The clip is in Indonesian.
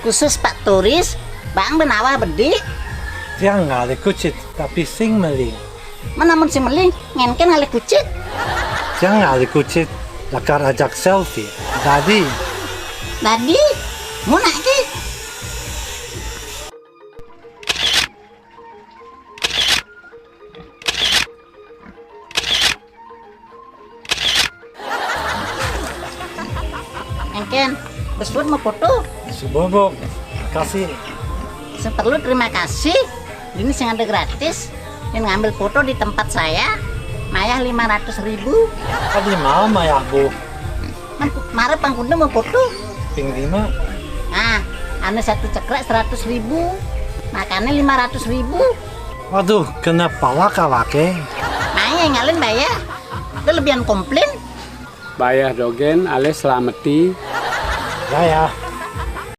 Khusus Pak turis, Bang benawa bedik. Jangan ada kucit, tapi sing meling. Menamun si meling, ngenken ngalih kucit. Jangan ada kucit, lakar ajak selfie. Tadi, Tadi, mau nak ki? Ngenken, besut mau foto. subobok, kasih. Seperlu terima kasih. Ini sing ada gratis. Dan ngambil foto di tempat saya. Mayah 500.000. Tadi mau ya bu, Mari pangkuda mau foto. ping 5. Nah, ane satu cekrek 100.000. Makannya 500.000. Waduh, kenapa wake? Maya ngalin bayar. Itu lebihan komplain. Bayar dogen alias selameti. Ya.